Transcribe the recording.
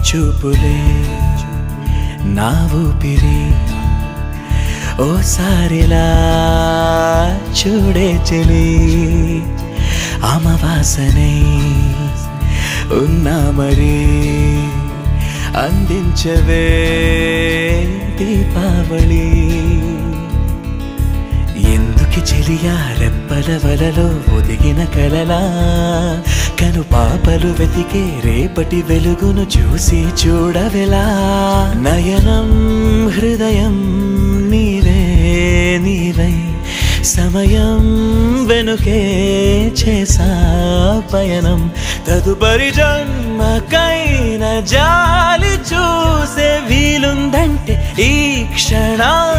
చూపులే నా ఊపిరి ఓసారిలా చూడే చెలి అమవాసనై ఉన్నా మరి అందించవే దీపావళి ఎందుకి చెలియా రెప్పల వలలో ఒదిగిన కలలా కను పాపలు వెతికే రేపటి వెలుగును చూసి చూడవెలా నయనం హృదయం నీవే నీవై సమయం వెనుకే చేసా పయనం తదుపరి జన్మకైన జాలి చూసే వీలుందంటే ఈ క్షణం